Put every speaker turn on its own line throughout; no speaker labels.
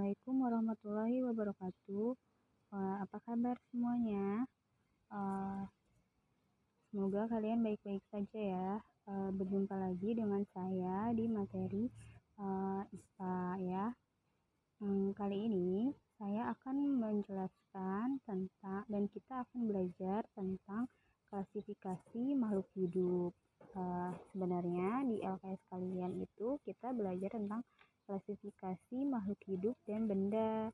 Assalamualaikum warahmatullahi wabarakatuh. Apa kabar semuanya? Eh, Semoga kalian baik-baik saja ya. Berjumpa lagi dengan saya di materi ISPA ya. Kali ini saya akan menjelaskan tentang dan kita akan belajar tentang klasifikasi makhluk hidup. Sebenarnya di LKS kalian itu kita belajar tentang klasifikasi makhluk hidup dan benda.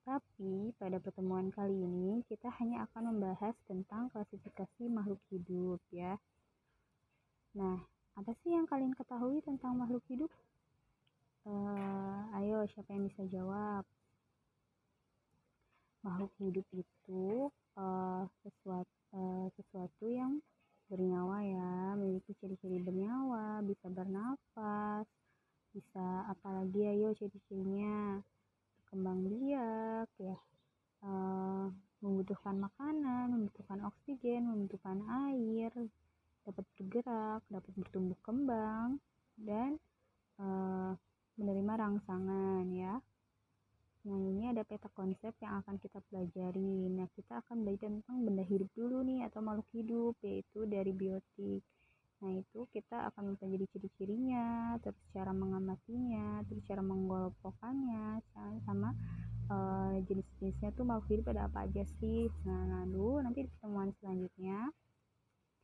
Tapi pada pertemuan kali ini kita hanya akan membahas tentang klasifikasi makhluk hidup ya. Nah, apa sih yang kalian ketahui tentang makhluk hidup? Ayo, siapa yang bisa jawab? Makhluk hidup itu sesuatu yang bernyawa ya, memiliki ciri-ciri bernyawa, bisa bernafas, bisa apalagi ayo ciri-cirinya, berkembang biak ya, membutuhkan makanan, membutuhkan oksigen, membutuhkan air, dapat bergerak, dapat bertumbuh kembang, dan menerima rangsangan ya. Nah, ini ada peta konsep yang akan kita pelajari. Nah, kita akan belajar tentang benda hidup dulu nih, atau makhluk hidup, yaitu dari biotik. Nah, itu kita akan mempelajari ciri-cirinya, terus cara mengamatinya, terus cara menggolokkannya, sama jenis-jenisnya tuh makhluk hidup ada apa aja sih. Nah, lalu nanti di pertemuan selanjutnya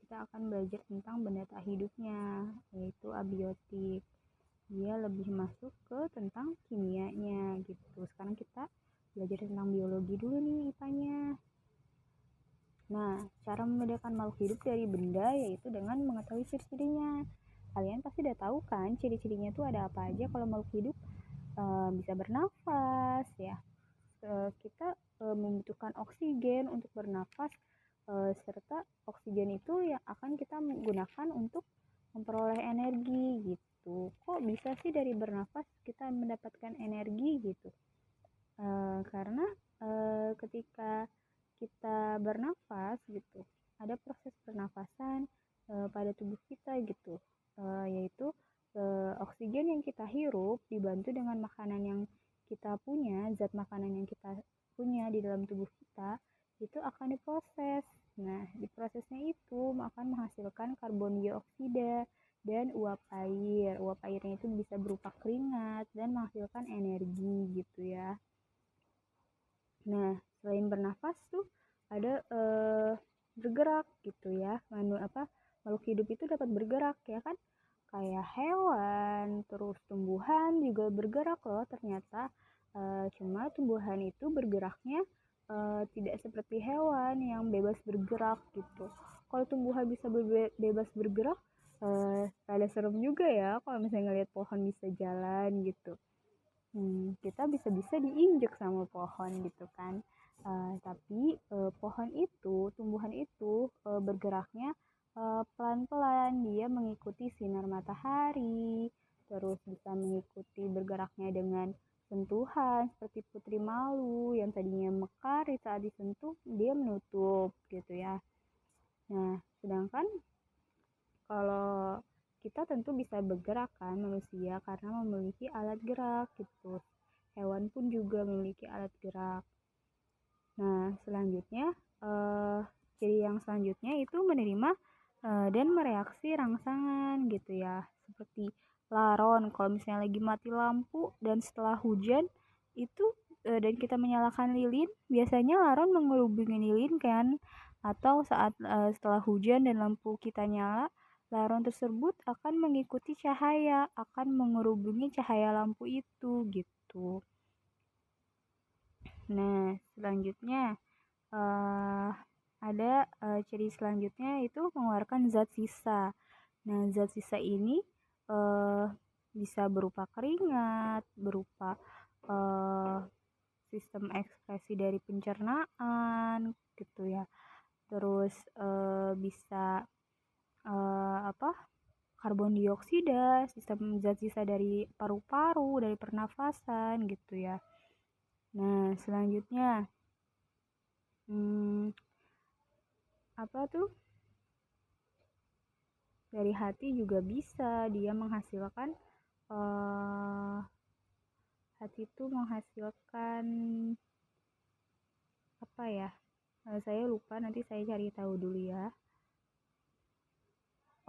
kita akan belajar tentang benda tak hidupnya, yaitu abiotik. Dia lebih masuk ke tentang kimianya gitu. Sekarang kita belajar tentang biologi dulu nih IPA-nya. Nah, cara membedakan makhluk hidup dari benda yaitu dengan mengetahui ciri-cirinya. Kalian pasti udah tahu kan ciri-cirinya tuh ada apa aja kalau makhluk hidup. Bisa bernafas ya. Kita membutuhkan oksigen untuk bernafas, serta oksigen itu yang akan kita gunakan untuk memperoleh energi gitu. Kok bisa sih dari bernafas kita mendapatkan energi gitu? Karena ketika kita bernafas gitu, ada proses pernafasan pada tubuh kita gitu, yaitu oksigen yang kita hirup dibantu dengan makanan yang kita punya, zat makanan yang kita punya di dalam tubuh kita itu akan diproses. Nah, di prosesnya itu akan menghasilkan karbon dioksida dan uap air. Uap airnya itu bisa berupa keringat dan menghasilkan energi gitu ya. Nah, selain bernafas tuh ada bergerak gitu ya. Makhluk hidup itu dapat bergerak ya kan? Kayak hewan, terus tumbuhan juga bergerak loh ternyata. Cuma tumbuhan itu bergeraknya tidak seperti hewan yang bebas bergerak gitu. Kalau tumbuhan bisa bebas bergerak, rada serem juga ya kalau misalnya ngeliat pohon bisa jalan gitu. Kita bisa-bisa diinjek sama pohon gitu kan. Tapi pohon itu, tumbuhan itu bergeraknya pelan-pelan. Dia mengikuti sinar matahari, terus bisa mengikuti bergeraknya dengan sentuhan seperti putri malu yang tadinya mekar saat disentuh dia menutup gitu ya. Nah, sedangkan kalau kita tentu bisa bergerak kan manusia karena memiliki alat gerak gitu. Hewan pun juga memiliki alat gerak. Nah, selanjutnya ciri yang selanjutnya itu menerima dan mereaksi rangsangan gitu ya. Seperti laron, kalau misalnya lagi mati lampu dan setelah hujan itu dan kita menyalakan lilin, biasanya laron menghubungi lilin kan, atau saat setelah hujan dan lampu kita nyala, laron tersebut akan mengikuti cahaya, akan mengerubungi cahaya lampu itu gitu. Nah, selanjutnya ada ciri selanjutnya itu mengeluarkan zat sisa. Nah, zat sisa ini bisa berupa keringat, berupa sistem ekskresi dari pencernaan gitu ya. Terus bisa karbon dioksida, sistem zat sisa dari paru-paru, dari pernafasan gitu ya. Nah, selanjutnya dari hati juga bisa dia menghasilkan hati itu menghasilkan apa ya? Saya lupa, nanti saya cari tahu dulu ya.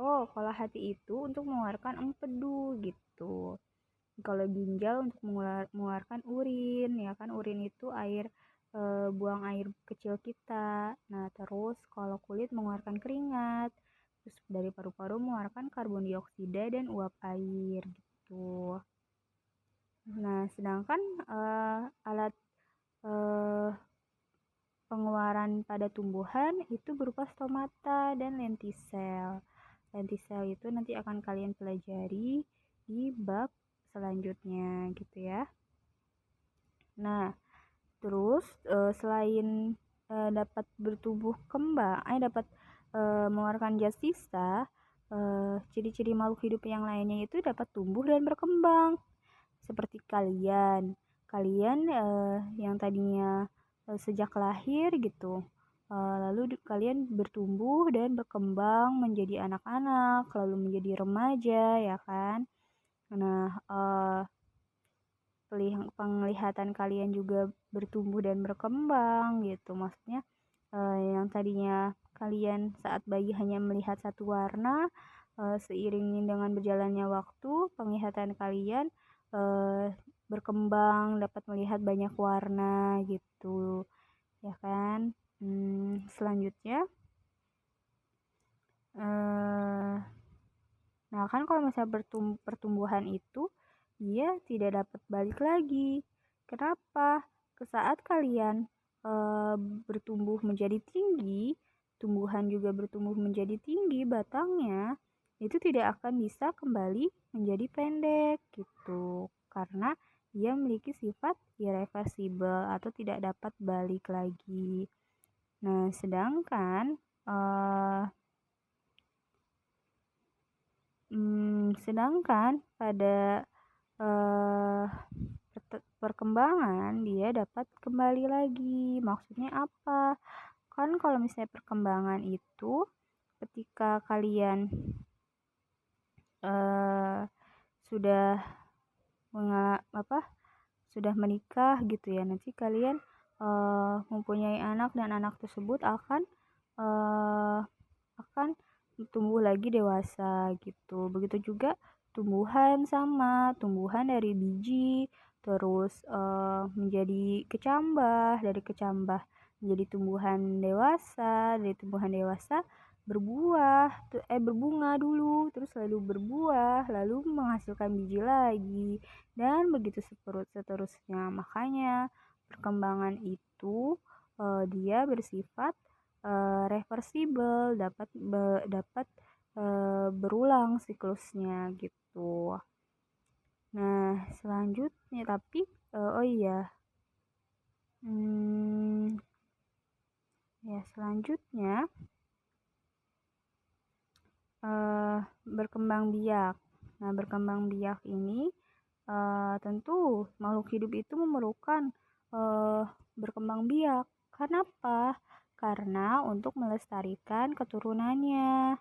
Oh, kalau hati itu untuk mengeluarkan empedu gitu. Kalau ginjal untuk mengeluarkan urin, ya kan, urin itu air, buang air kecil kita. Nah, terus kalau kulit mengeluarkan keringat, terus dari paru-paru mengeluarkan karbon dioksida dan uap air gitu. Nah, sedangkan alat pengeluaran pada tumbuhan itu berupa stomata dan lentisel. Lentisel itu nanti akan kalian pelajari di bab selanjutnya gitu ya. Nah, terus selain dapat bertumbuh kembang, dapat mengeluarkan zat sisa, ciri-ciri makhluk hidup yang lainnya itu dapat tumbuh dan berkembang. Seperti kalian yang tadinya sejak lahir gitu, lalu kalian bertumbuh dan berkembang menjadi anak-anak, lalu menjadi remaja, ya kan. Nah, penglihatan kalian juga bertumbuh dan berkembang gitu. Maksudnya yang tadinya kalian saat bayi hanya melihat satu warna, seiring dengan berjalannya waktu, penglihatan kalian berkembang, dapat melihat banyak warna gitu, ya kan. Selanjutnya, nah kan kalau misalnya pertumbuhan itu dia tidak dapat balik lagi. Kenapa? Saat kalian bertumbuh menjadi tinggi, tumbuhan juga bertumbuh menjadi tinggi batangnya, itu tidak akan bisa kembali menjadi pendek gitu. Karena dia memiliki sifat irreversibel atau tidak dapat balik lagi. Nah, sedangkan pada perkembangan dia dapat kembali lagi. Maksudnya apa? Kan kalau misalnya perkembangan itu ketika kalian sudah sudah menikah gitu ya, nanti kalian mempunyai anak dan anak tersebut akan tumbuh lagi dewasa gitu. Begitu juga tumbuhan, sama tumbuhan dari biji terus menjadi kecambah, dari kecambah menjadi tumbuhan dewasa, dari tumbuhan dewasa berbunga dulu, terus lalu berbuah, lalu menghasilkan biji lagi, dan begitu seterusnya. Makanya perkembangan itu dia bersifat reversibel, dapat berulang siklusnya gitu. Nah, selanjutnya tapi selanjutnya berkembang biak. Nah, berkembang biak ini tentu makhluk hidup itu memerlukan berkembang biak. Kenapa? Karena untuk melestarikan keturunannya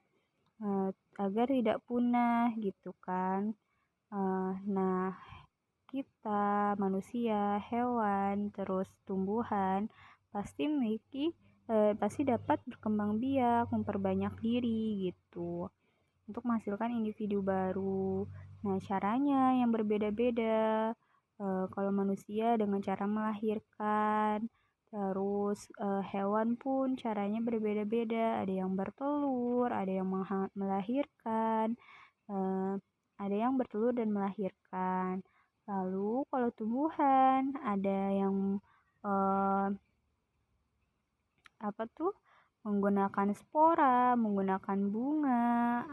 agar tidak punah gitu kan. Nah, kita manusia, hewan, terus tumbuhan pasti dapat berkembang biak, memperbanyak diri gitu untuk menghasilkan individu baru. Nah, caranya yang berbeda-beda. Kalau manusia dengan cara melahirkan, terus hewan pun caranya berbeda-beda. Ada yang bertelur, ada yang melahirkan, ada yang bertelur dan melahirkan. Lalu kalau tumbuhan ada yang menggunakan spora, menggunakan bunga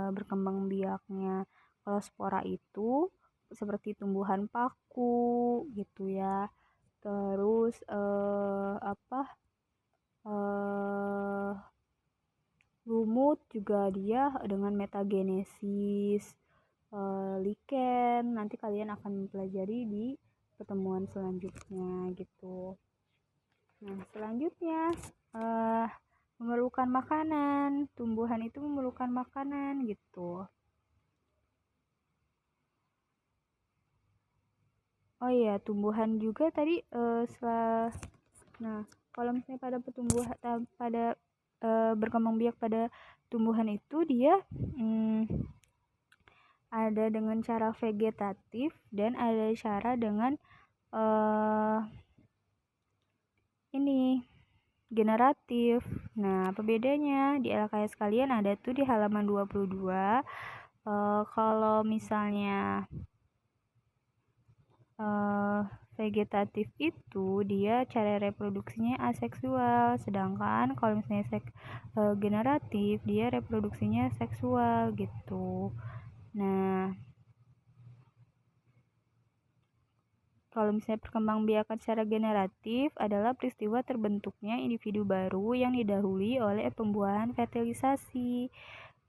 berkembang biaknya. Kalau spora itu seperti tumbuhan paku gitu ya. Terus lumut juga dia dengan metagenesis. Lichen nanti kalian akan mempelajari di pertemuan selanjutnya gitu. Nah, selanjutnya memerlukan makanan. Tumbuhan itu memerlukan makanan gitu. Oh iya, tumbuhan juga tadi setelah. Nah, kalau misalnya pada pertumbuhan pada berkembang biak pada tumbuhan itu dia ada dengan cara vegetatif dan ada cara dengan eh ini generatif. Nah, apa bedanya? Di LKS kalian ada tuh di halaman 22. Kalau misalnya eh, vegetatif itu dia cara reproduksinya aseksual, sedangkan kalau misalnya generatif dia reproduksinya seksual gitu. Nah, kalau misalnya perkembangbiakan secara generatif adalah peristiwa terbentuknya individu baru yang didahului oleh pembuahan fertilisasi.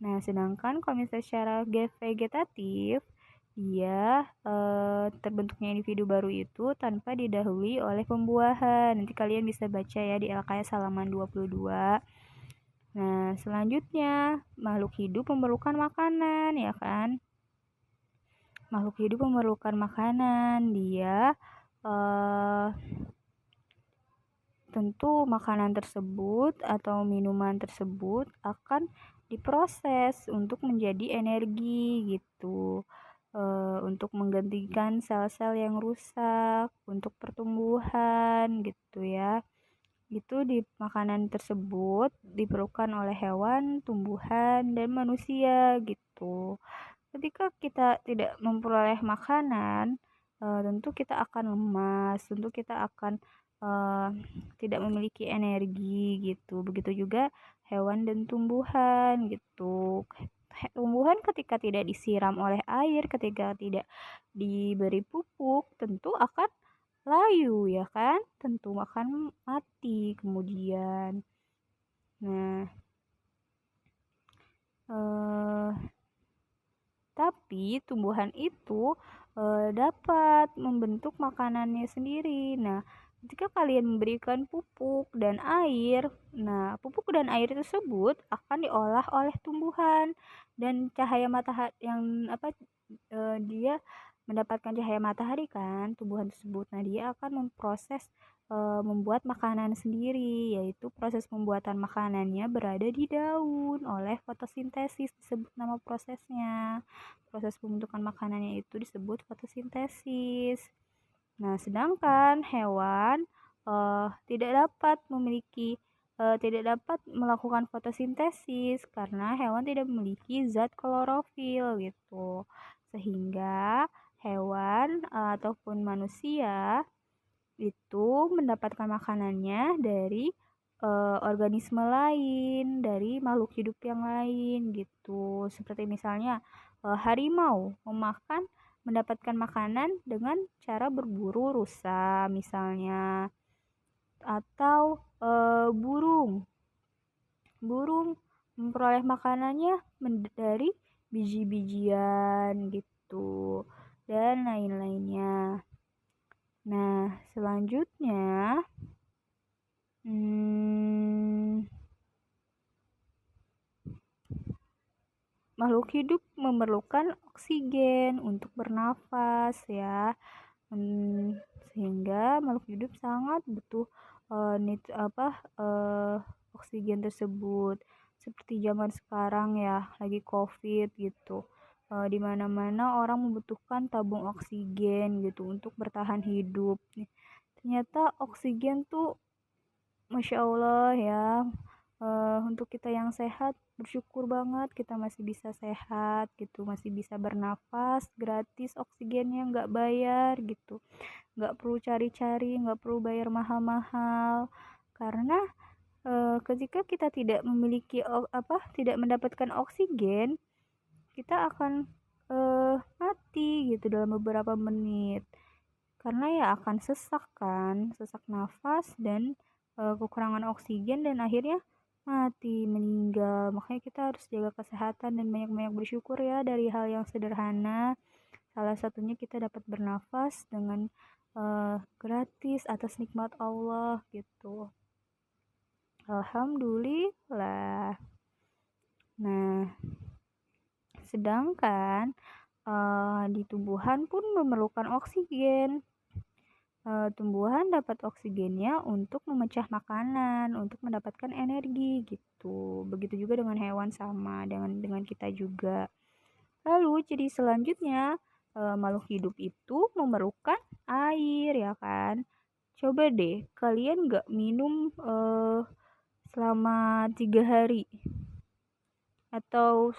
Nah, sedangkan kalau misalnya secara vegetatif, dia terbentuknya individu baru itu tanpa didahului oleh pembuahan. Nanti kalian bisa baca ya di LKS halaman 22. Nah, selanjutnya, makhluk hidup memerlukan makanan, ya kan? Makhluk hidup memerlukan makanan. Dia tentu makanan tersebut atau minuman tersebut akan diproses untuk menjadi energi gitu, untuk menggantikan sel-sel yang rusak untuk pertumbuhan gitu ya. Itu di makanan tersebut diperlukan oleh hewan, tumbuhan, dan manusia gitu. Ketika kita tidak memperoleh makanan, tentu kita akan lemas, tentu kita akan eh, tidak memiliki energi gitu. Begitu juga hewan dan tumbuhan gitu. Tumbuhan ketika tidak disiram oleh air, ketika tidak diberi pupuk, tentu akan layu ya kan? Tentu akan mati kemudian. Nah, eh tapi tumbuhan itu dapat membentuk makanannya sendiri. Nah, ketika kalian memberikan pupuk dan air, nah pupuk dan air tersebut akan diolah oleh tumbuhan dan cahaya matahari yang dia mendapatkan cahaya matahari kan tumbuhan tersebut. Nah, dia akan memproses membuat makanan sendiri, yaitu proses pembuatan makanannya berada di daun oleh fotosintesis disebut nama prosesnya. Proses pembentukan makanannya itu disebut fotosintesis. Nah, sedangkan hewan tidak dapat tidak dapat melakukan fotosintesis karena hewan tidak memiliki zat klorofil gitu. Sehingga hewan ataupun manusia itu mendapatkan makanannya dari organisme lain, dari makhluk hidup yang lain gitu. Seperti misalnya harimau mendapatkan makanan dengan cara berburu rusa misalnya, atau burung burung memperoleh makanannya dari biji-bijian gitu dan lain-lainnya. Nah, selanjutnya makhluk hidup memerlukan oksigen untuk bernafas ya. Sehingga makhluk hidup sangat butuh oksigen tersebut. Seperti zaman sekarang ya, lagi COVID gitu. Di mana-mana orang membutuhkan tabung oksigen gitu untuk bertahan hidup. Ternyata oksigen tuh Masya Allah ya, untuk kita yang sehat bersyukur banget kita masih bisa sehat gitu, masih bisa bernafas gratis, oksigennya nggak bayar gitu, nggak perlu cari-cari, nggak perlu bayar mahal-mahal. Karena ketika kita tidak memiliki tidak mendapatkan oksigen, kita akan mati gitu dalam beberapa menit, karena ya akan sesak kan, sesak nafas dan kekurangan oksigen dan akhirnya mati, meninggal. Makanya kita harus jaga kesehatan dan banyak-banyak bersyukur ya dari hal yang sederhana. Salah satunya kita dapat bernafas dengan gratis atas nikmat Allah gitu. Alhamdulillah. Nah, sedangkan di tumbuhan pun memerlukan oksigen. tumbuhan dapat oksigennya untuk memecah makanan, untuk mendapatkan energi gitu. Begitu juga dengan hewan sama, dengan kita juga. Lalu ciri selanjutnya, makhluk hidup itu memerlukan air ya kan. Coba deh kalian nggak minum selama 3 hari atau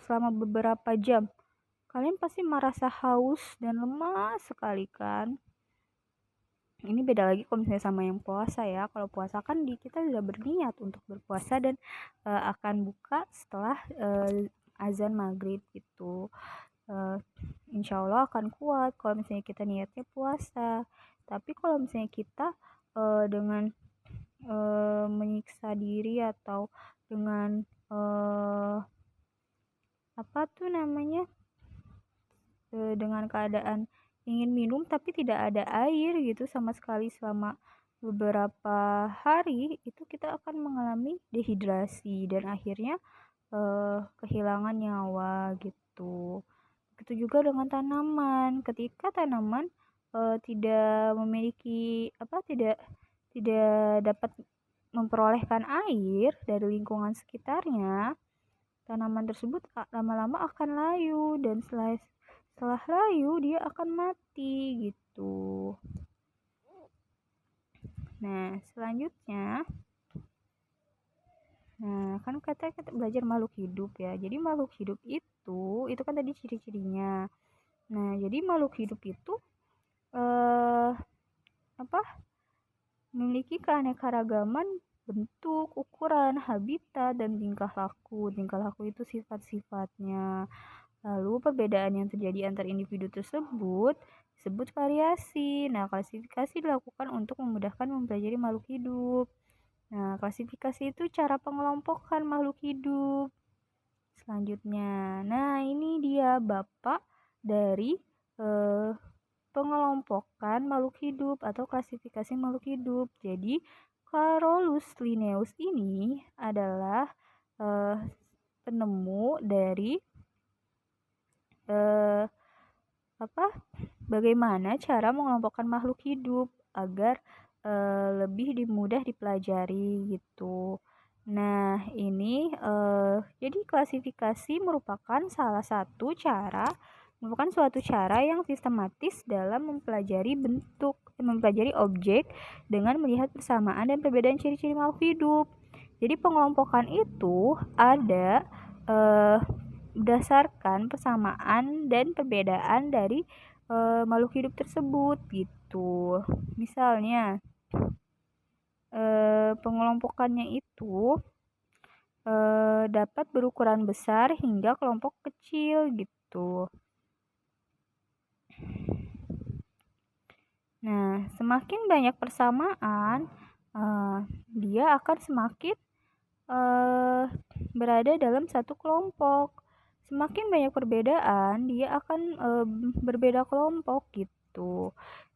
selama beberapa jam. Kalian pasti merasa haus dan lemas sekali kan. Ini beda lagi kalau misalnya sama yang puasa ya. Kalau puasa kan kita sudah berniat untuk berpuasa dan akan buka setelah azan maghrib gitu. Insya Allah akan kuat kalau misalnya kita niatnya puasa. Tapi kalau misalnya kita dengan menyiksa diri atau dengan apa tuh namanya dengan keadaan ingin minum tapi tidak ada air gitu sama sekali selama beberapa hari, itu kita akan mengalami dehidrasi dan akhirnya kehilangan nyawa gitu. Begitu juga dengan tanaman, ketika tanaman tidak memiliki tidak dapat memperolehkan air dari lingkungan sekitarnya, tanaman tersebut lama-lama akan layu dan setelah layu dia akan mati gitu. Nah, selanjutnya kan kita belajar makhluk hidup ya. Jadi makhluk hidup itu kan tadi ciri-cirinya. Nah, jadi makhluk hidup itu memiliki keanekaragaman bentuk, ukuran, habitat, dan tingkah laku. Tingkah laku itu sifat-sifatnya. Lalu perbedaan yang terjadi antar individu tersebut disebut variasi. Nah, klasifikasi dilakukan untuk memudahkan mempelajari makhluk hidup. Nah, klasifikasi itu cara pengelompokan makhluk hidup. Selanjutnya, nah ini dia Bapak dari pengelompokan makhluk hidup atau klasifikasi makhluk hidup. Jadi, Carolus Linnaeus ini adalah penemu dari bagaimana cara mengelompokkan makhluk hidup agar lebih mudah dipelajari gitu. Nah, ini jadi klasifikasi merupakan suatu cara yang sistematis dalam mempelajari objek dengan melihat persamaan dan perbedaan ciri-ciri makhluk hidup. Jadi pengelompokan itu ada berdasarkan persamaan dan perbedaan dari makhluk hidup tersebut gitu. Misalnya pengelompokannya itu dapat berukuran besar hingga kelompok kecil gitu. Nah, semakin banyak persamaan, dia akan semakin berada dalam satu kelompok. Semakin banyak perbedaan, dia akan berbeda kelompok gitu.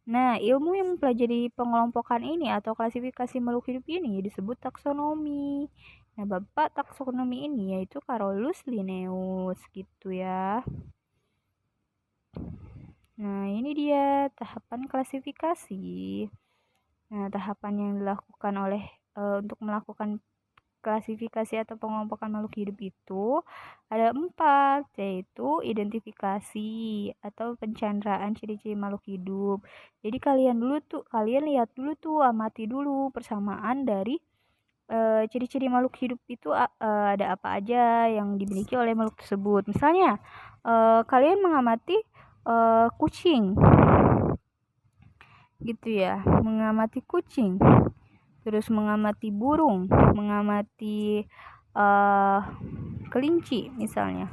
Nah, ilmu yang mempelajari pengelompokan ini atau klasifikasi makhluk hidup ini disebut taksonomi. Nah, Bapak taksonomi ini yaitu Carolus Linnaeus gitu ya. Nah, ini dia tahapan klasifikasi. Nah, tahapan yang dilakukan untuk melakukan klasifikasi atau pengelompokan makhluk hidup itu ada 4, yaitu identifikasi atau pencanderaan ciri-ciri makhluk hidup. Jadi kalian lihat dulu tuh, amati dulu persamaan dari ciri-ciri makhluk hidup itu ada apa aja yang dimiliki oleh makhluk tersebut. Misalnya kalian mengamati kucing gitu ya, mengamati kucing, terus mengamati burung, mengamati kelinci misalnya.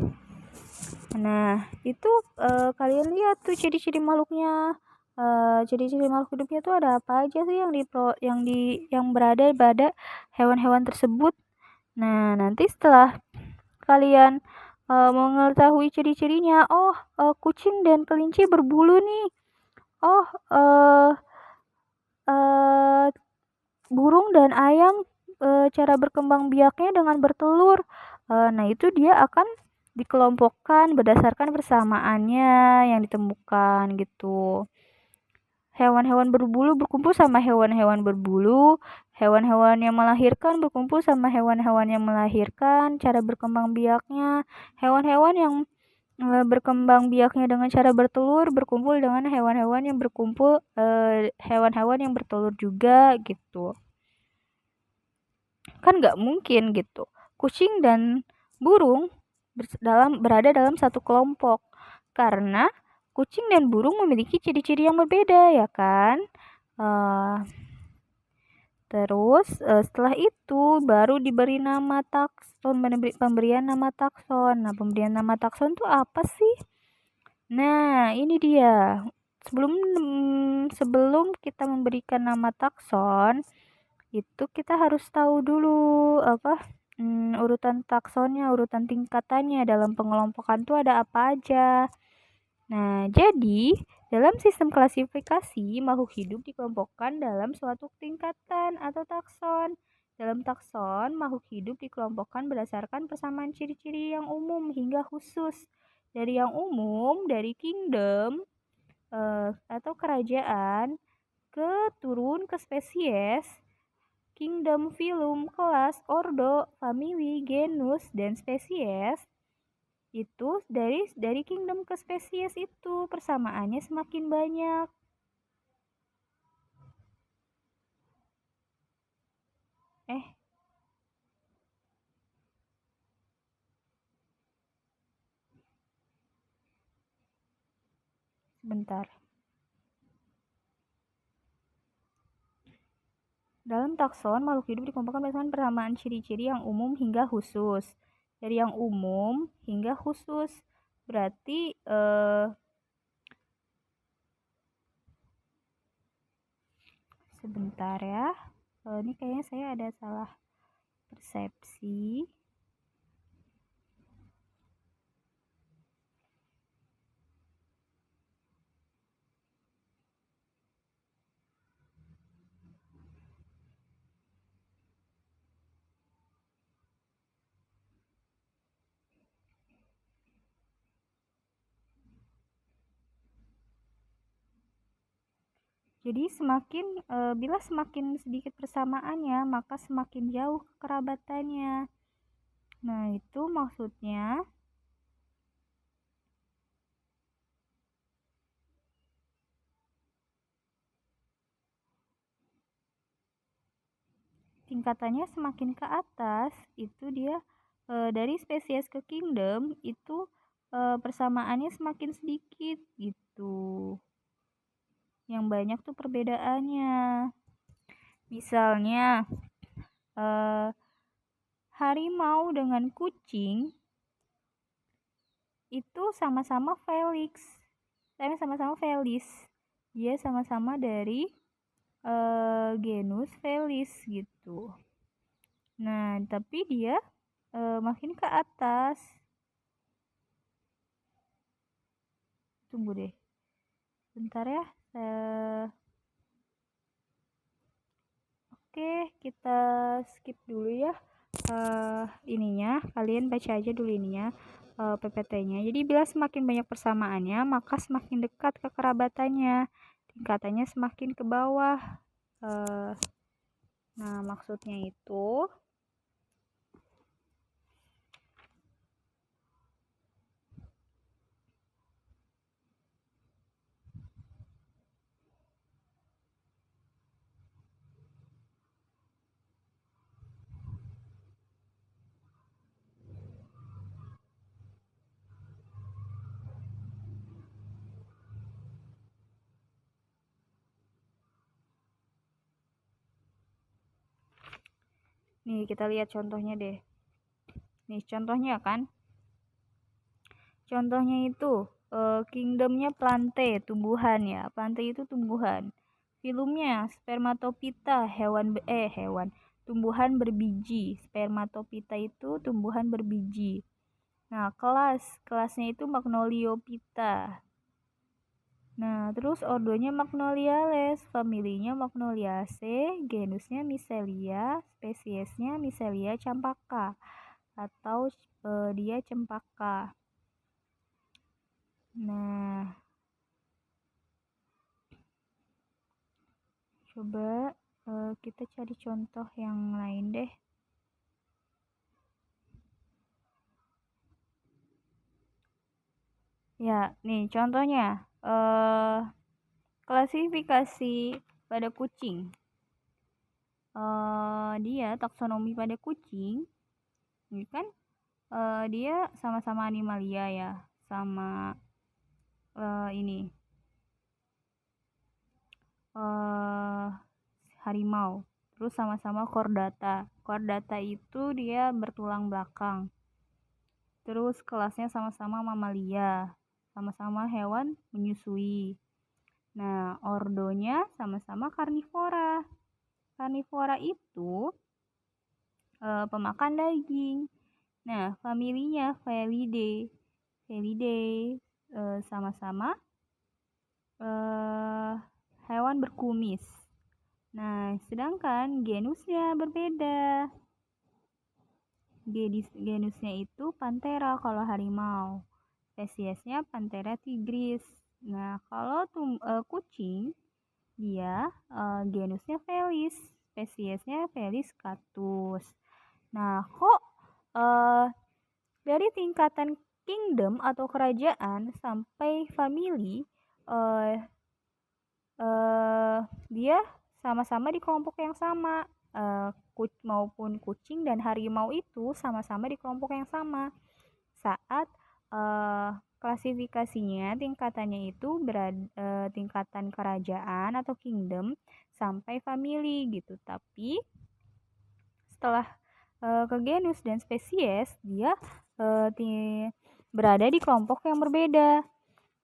Nah, itu kalian lihat tuh ciri-ciri makhluknya, ciri-ciri makhluk hidupnya tuh ada apa aja sih yang berada pada hewan-hewan tersebut. Nah, nanti setelah kalian mengetahui ciri-cirinya, kucing dan kelinci berbulu nih. Burung dan ayam cara berkembang biaknya dengan bertelur. Nah, itu dia akan dikelompokkan berdasarkan persamaannya yang ditemukan gitu. hewan-hewan berbulu berkumpul sama hewan-hewan berbulu, hewan-hewan yang melahirkan berkumpul sama hewan-hewan yang melahirkan, cara berkembang biaknya, hewan-hewan yang berkembang biaknya dengan cara bertelur berkumpul dengan hewan-hewan yang hewan-hewan yang bertelur juga gitu. Kan nggak mungkin gitu. Kucing dan burung berada dalam satu kelompok karena kucing dan burung memiliki ciri-ciri yang berbeda ya kan. Terus setelah itu baru diberi nama takson, pemberian nama takson. Nah, pemberian nama takson itu apa sih? Nah, ini dia. Sebelum kita memberikan nama takson, itu kita harus tahu dulu urutan taksonnya, urutan tingkatannya dalam pengelompokan itu ada apa aja. Nah, jadi dalam sistem klasifikasi, makhluk hidup dikelompokkan dalam suatu tingkatan atau takson. Dalam takson, makhluk hidup dikelompokkan berdasarkan persamaan ciri-ciri yang umum hingga khusus. Dari yang umum, dari kingdom atau kerajaan, turun ke spesies, kingdom, filum, kelas, ordo, famili, genus, dan spesies. Itu dari kingdom ke spesies itu persamaannya semakin banyak. Sebentar. Dalam takson, makhluk hidup dikelompokkan berdasarkan persamaan ciri-ciri yang umum hingga khusus. Dari yang umum hingga khusus. Berarti sebentar ya. Ini kayaknya saya ada salah persepsi. Jadi bila semakin sedikit persamaannya, maka semakin jauh kekerabatannya. Nah, itu maksudnya tingkatannya semakin ke atas, itu dia dari spesies ke kingdom itu persamaannya semakin sedikit gitu. Yang banyak tuh perbedaannya. Misalnya harimau dengan kucing itu sama-sama Felix. Sama-sama Felis. Dia sama-sama dari genus Felis gitu. Nah, tapi dia makin ke atas. Tunggu deh. Bentar ya. Oke, kita skip dulu ya ininya. Kalian baca aja dulu ininya, PPT-nya. Jadi bila semakin banyak persamaannya, maka semakin dekat kekerabatannya. Tingkatannya semakin ke bawah. Nah, maksudnya itu nih kita lihat contohnya deh. Nih contohnya kan. Contohnya itu kingdomnya plante, tumbuhan ya. Plante itu tumbuhan. Filumnya spermatopita, tumbuhan berbiji. Spermatopita itu tumbuhan berbiji. Nah, kelasnya itu Magnoliopita. Nah, terus ordonya Magnoliales, familinya Magnoliaceae, genusnya Misselia, spesiesnya Misselia campaka atau dia cempaka. Nah, Coba kita cari contoh yang lain deh. Ya, nih contohnya klasifikasi pada kucing. Dia taksonomi pada kucing, ini kan dia sama-sama animalia ya, sama ini harimau. Terus sama-sama chordata. Chordata itu dia bertulang belakang. Terus kelasnya sama-sama mamalia, sama-sama hewan menyusui. Nah, ordonya sama-sama karnivora. Karnivora itu pemakan daging. Nah, familinya Felidae. Felidae sama-sama hewan berkumis. Nah, sedangkan genusnya berbeda. Genusnya itu Panthera kalau harimau. Spesiesnya Panthera tigris. Nah, kalau kucing, dia genusnya Felis. Spesiesnya Felis catus. Nah, kok dari tingkatan kingdom atau kerajaan sampai family dia sama-sama di kelompok yang sama. Maupun kucing dan harimau itu sama-sama di kelompok yang sama saat klasifikasinya tingkatannya itu tingkatan kerajaan atau kingdom sampai family gitu. Tapi setelah ke genus dan spesies dia berada di kelompok yang berbeda.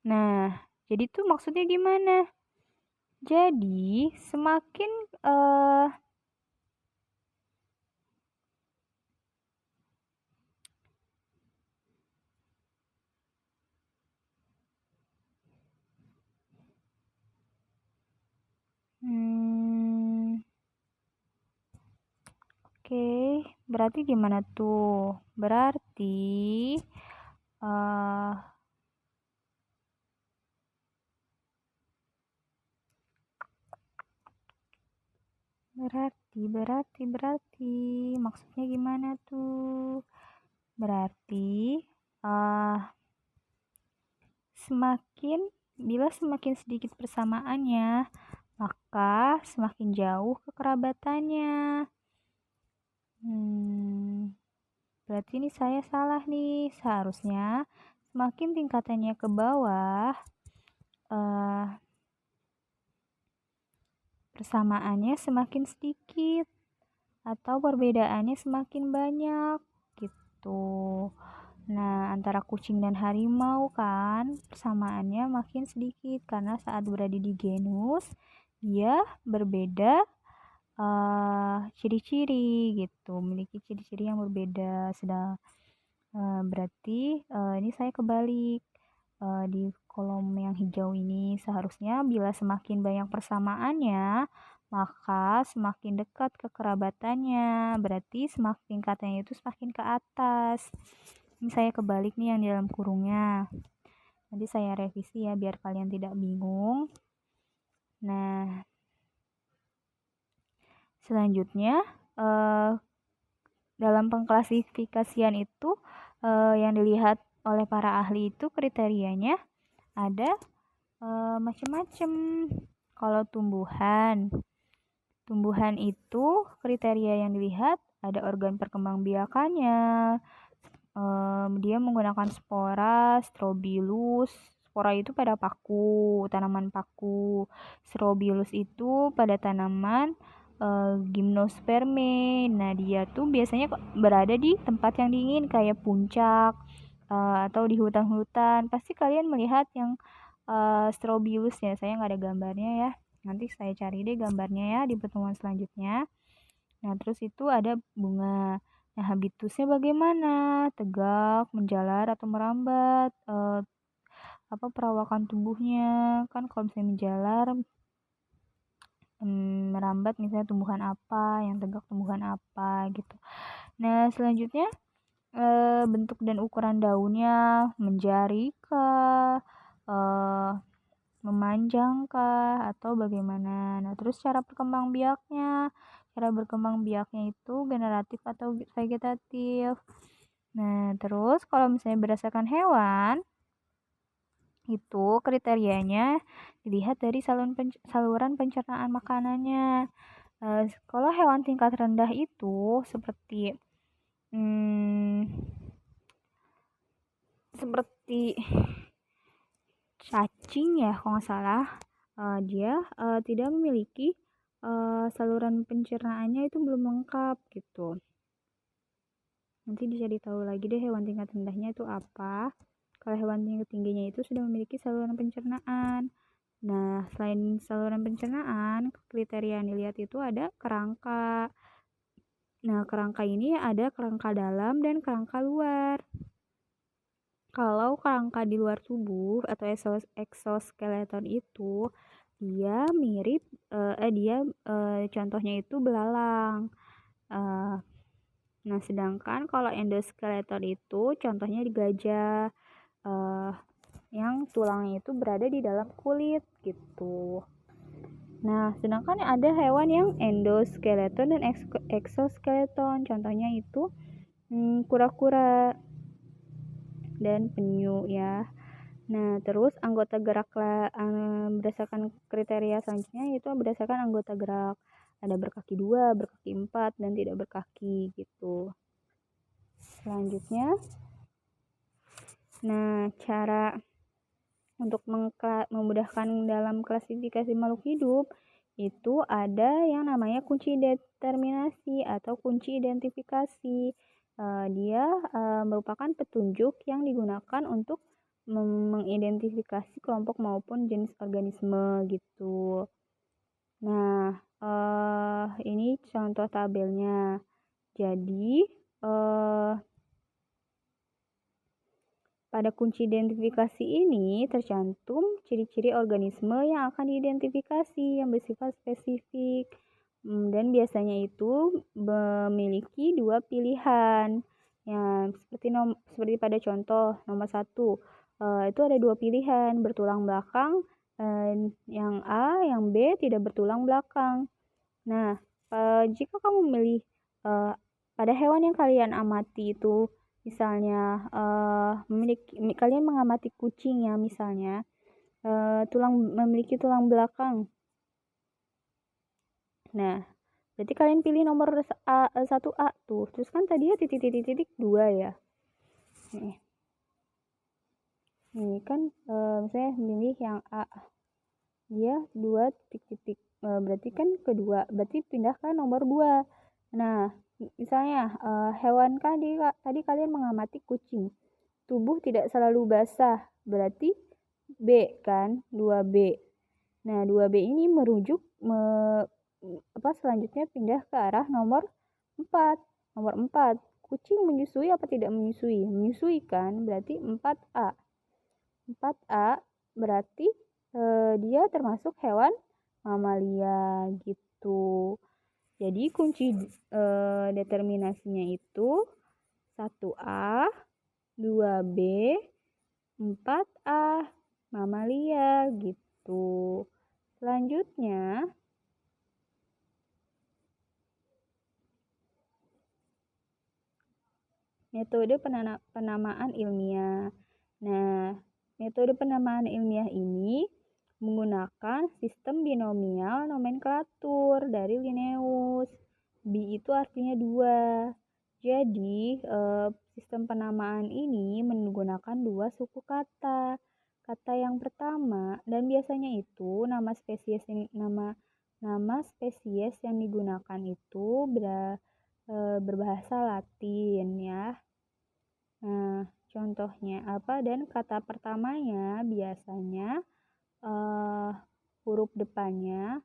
Nah, jadi tuh maksudnya gimana? Jadi semakin oke, berarti gimana tuh? Berarti berarti maksudnya gimana tuh? Berarti bila semakin sedikit persamaannya, maka semakin jauh kekerabatannya. Berarti ini saya salah nih. Seharusnya semakin tingkatannya ke bawah, persamaannya semakin sedikit atau perbedaannya semakin banyak gitu. Nah, antara kucing dan harimau kan persamaannya makin sedikit karena saat berada di genus dia berbeda ciri-ciri gitu, memiliki ciri-ciri yang berbeda. Sedang berarti ini saya kebalik. Di kolom yang hijau ini seharusnya bila semakin banyak persamaannya maka semakin dekat kekerabatannya, berarti semakin tingkatannya itu semakin ke atas. Ini saya kebalik nih yang di dalam kurungnya. Nanti saya revisi ya biar kalian tidak bingung. Nah, selanjutnya dalam pengklasifikasian itu yang dilihat oleh para ahli itu kriterianya ada macam-macam. Kalau tumbuhan itu kriteria yang dilihat ada organ perkembangbiakannya, dia menggunakan spora, strobilus. Spora itu pada paku, tanaman paku. Strobilus itu pada tanaman gimnosperme. Nah, dia tuh biasanya berada di tempat yang dingin kayak puncak atau di hutan-hutan. Pasti kalian melihat yang strobilus ya. Saya nggak ada gambarnya ya. Nanti saya cari deh gambarnya ya di pertemuan selanjutnya. Nah, terus itu ada bunga. Nah, habitusnya bagaimana? Tegak, menjalar atau merambat? Apa perawakan tubuhnya? Kan kalau misalnya menjalar, merambat misalnya tumbuhan apa, yang tegak tumbuhan apa gitu. Nah, selanjutnya bentuk dan ukuran daunnya menjari kah? memanjang kah atau bagaimana. Nah, terus cara berkembang biaknya. Cara berkembang biaknya itu generatif atau vegetatif. Nah, terus kalau misalnya berdasarkan hewan, itu kriterianya dilihat dari saluran pencernaan makanannya. Kalau hewan tingkat rendah itu seperti cacing ya kalau nggak salah, dia tidak memiliki saluran pencernaannya itu belum lengkap gitu. Nanti dicari tahu lagi deh hewan tingkat rendahnya itu apa. Kalau hewan tingkat tingginya itu sudah memiliki saluran pencernaan. Nah, selain saluran pencernaan, kriteria yang dilihat itu ada kerangka. Nah, kerangka ini ada kerangka dalam dan kerangka luar. Kalau kerangka di luar tubuh atau exoskeleton itu dia mirip contohnya itu belalang. Nah, sedangkan kalau endoskeleton itu contohnya di gajah yang tulangnya itu berada di dalam kulit gitu. Nah, sedangkan ada hewan yang endoskeleton dan exoskeleton. Contohnya itu kura-kura dan penyu ya. Nah, terus anggota gerak berdasarkan kriteria selanjutnya itu berdasarkan anggota gerak. Ada berkaki 2, berkaki 4, dan tidak berkaki gitu. Selanjutnya, nah cara untuk memudahkan dalam klasifikasi makhluk hidup itu ada yang namanya kunci determinasi atau kunci identifikasi. Dia merupakan petunjuk yang digunakan untuk mengidentifikasi kelompok maupun jenis organisme gitu. Nah, ini contoh tabelnya. Jadi, pada kunci identifikasi ini tercantum ciri-ciri organisme yang akan diidentifikasi yang bersifat spesifik. Dan biasanya itu memiliki 2 pilihan. Ya, seperti pada contoh nomor 1. Itu ada 2 pilihan, bertulang belakang, yang A, yang B tidak bertulang belakang. Nah, jika kamu memilih pada hewan yang kalian amati itu, misalnya kalian mengamati kucing ya misalnya, memiliki tulang belakang. Nah, berarti kalian pilih nomor 1A tuh. Terus kan tadi ya titik 2 ya. Ini kan saya milih yang A. Dia 2 titik. Berarti kan kedua. Berarti pindah ke nomor 2. Nah, misalnya hewan tadi kalian mengamati kucing. Tubuh tidak selalu basah. Berarti B kan, 2B. Nah, 2B ini merujuk selanjutnya pindah ke arah nomor 4. Nomor 4, kucing menyusui apa tidak menyusui? Menyusui kan, berarti 4A. 4A berarti dia termasuk hewan mamalia gitu. Jadi kunci determinasinya itu 1A, 2B, 4A, mamalia gitu. Selanjutnya, metode penamaan ilmiah. Nah, metode penamaan ilmiah ini menggunakan sistem binomial nomenklatur dari Linnaeus. Bi itu artinya 2. Jadi, sistem penamaan ini menggunakan 2 suku kata. Kata yang pertama, dan biasanya itu nama spesies yang digunakan itu berbahasa Latin ya. Nah, contohnya apa? Dan kata pertamanya biasanya huruf depannya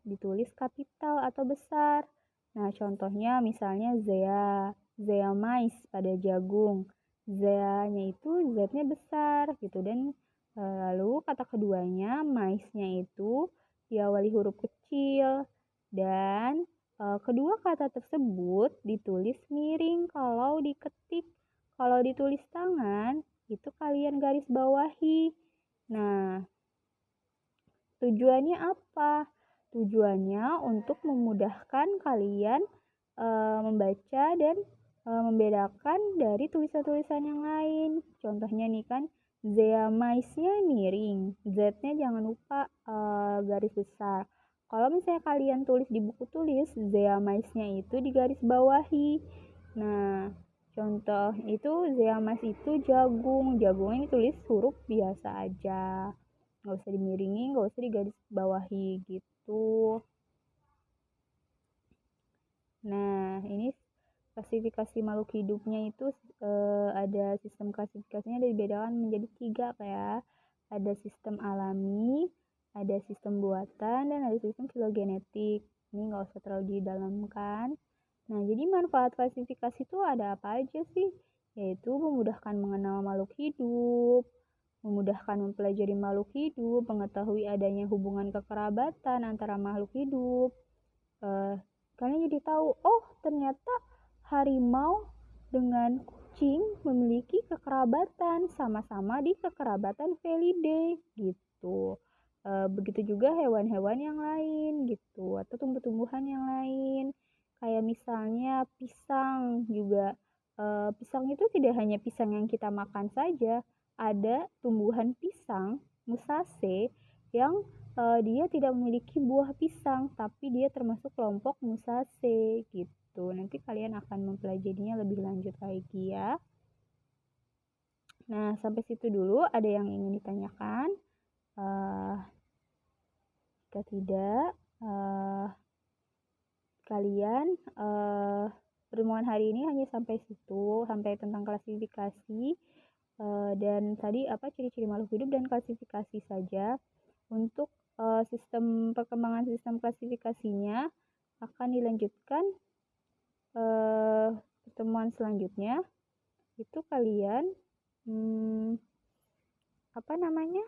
ditulis kapital atau besar. Nah, contohnya misalnya zea mais pada jagung. Zea-nya itu Z-nya besar gitu, dan lalu kata keduanya maisnya itu diawali huruf kecil, dan kedua kata tersebut ditulis miring kalau diketik. Kalau ditulis tangan itu kalian garis bawahi. Nah, Tujuannya apa? Tujuannya untuk memudahkan kalian membaca dan membedakan dari tulisan-tulisan yang lain. Contohnya nih kan, zeamais-nya miring, Z-nya jangan lupa garis besar. Kalau misalnya kalian tulis di buku tulis, zeamais-nya itu digaris bawahi. Nah, contoh itu zeamais itu jagung. Jagungnya ditulis huruf biasa aja. Nggak usah dimiringin, nggak usah digaris bawahi gitu. Nah, ini klasifikasi makhluk hidupnya itu ada sistem klasifikasinya dibedakan menjadi 3 kayak ada sistem alami, ada sistem buatan, dan ada sistem filogenetik. Ini nggak usah terlalu didalamkan. Nah, jadi manfaat klasifikasi itu ada apa aja sih? Yaitu memudahkan mengenal makhluk hidup, memudahkan mempelajari makhluk hidup, mengetahui adanya hubungan kekerabatan antara makhluk hidup. Kalian jadi tahu, oh ternyata harimau dengan kucing memiliki kekerabatan, sama-sama di kekerabatan Felidae gitu. Begitu juga hewan-hewan yang lain gitu, atau tumbuh-tumbuhan yang lain. Kayak misalnya pisang juga. Pisang itu tidak hanya pisang yang kita makan saja, ada tumbuhan pisang, Musaceae, yang dia tidak memiliki buah pisang, tapi dia termasuk kelompok Musaceae gitu. Nanti kalian akan mempelajarinya lebih lanjut lagi ya. Nah, sampai situ dulu. Ada yang ingin ditanyakan? Jika tidak, kalian pertemuan hari ini hanya sampai situ, sampai tentang klasifikasi dan tadi apa ciri-ciri makhluk hidup dan klasifikasi saja. Untuk sistem perkembangan sistem klasifikasinya akan dilanjutkan pertemuan selanjutnya. Itu kalian apa namanya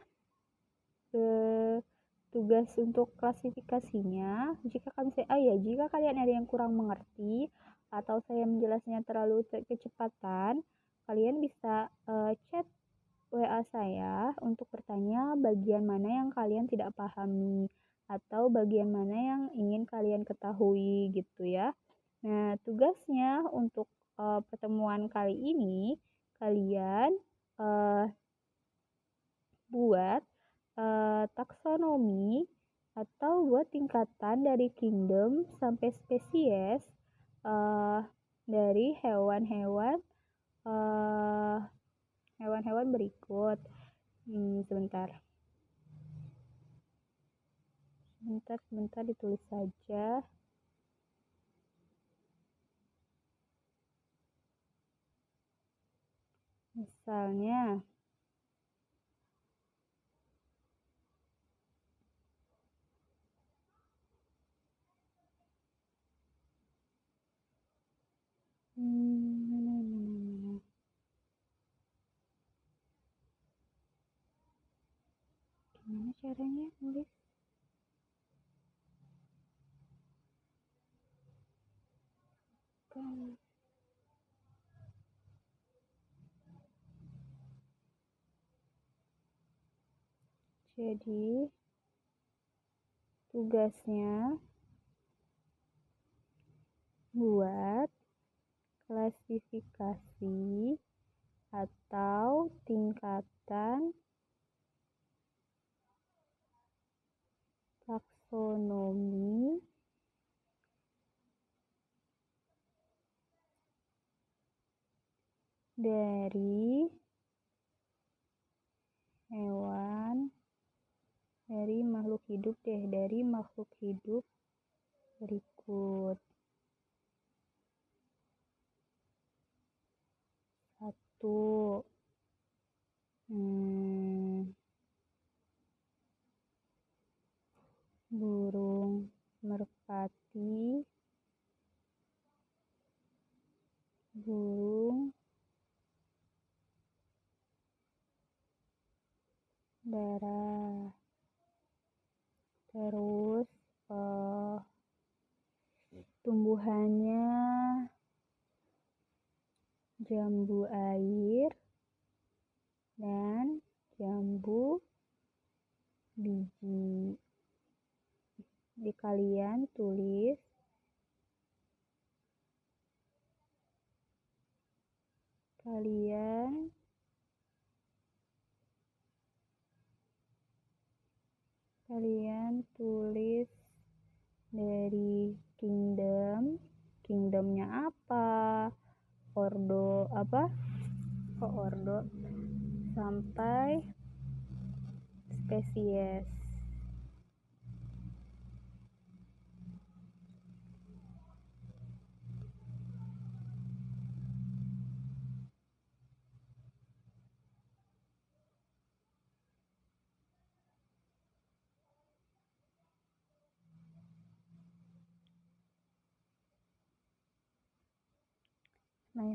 tugas untuk klasifikasinya. Jika kalian ada yang kurang mengerti atau saya menjelaskannya terlalu kecepatan, kalian bisa chat WA saya untuk bertanya bagian mana yang kalian tidak pahami atau bagian mana yang ingin kalian ketahui gitu ya. Nah, tugasnya untuk pertemuan kali ini kalian buat taksonomi atau buat tingkatan dari kingdom sampai spesies dari hewan-hewan berikut. Sebentar ditulis saja. Misalnya gimana caranya nulis? Jadi tugasnya buat klasifikasi atau tingkatan taksonomi dari makhluk hidup dari makhluk hidup berikut. 1. Burung merpati, burung dara. Terus tumbuhannya jambu air dan jambu biji. kalian tulis dari kingdomnya apa, ordo apa, ordo sampai spesies.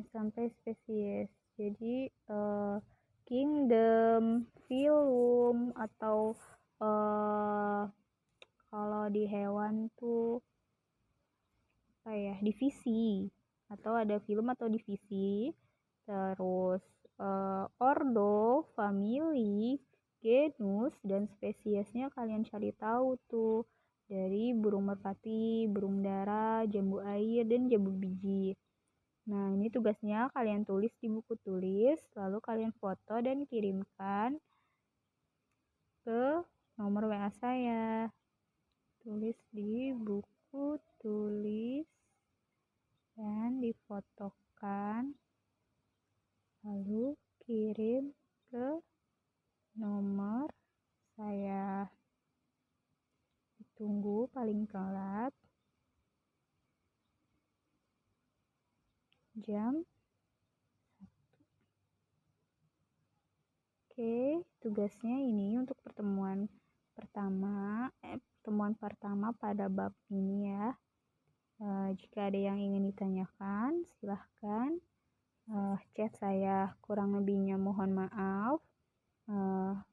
Sampai spesies. Jadi kingdom, phylum, atau kalau di hewan tuh apa ya, divisi, atau ada phylum atau divisi. Terus ordo, famili, genus, dan spesiesnya kalian cari tahu tuh dari burung merpati, burung dara, jambu air, dan jambu biji. Nah, ini tugasnya kalian tulis di buku tulis, lalu kalian foto dan kirimkan ke nomor WA saya. Tulis di buku tulis dan difotokan, lalu kirim ke nomor saya. Tunggu paling telat jam 1. Oke, tugasnya ini untuk pertemuan pertama pada bab ini ya. Jika ada yang ingin ditanyakan, silahkan chat saya. Kurang lebihnya mohon maaf.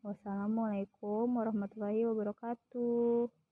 Wassalamualaikum warahmatullahi wabarakatuh.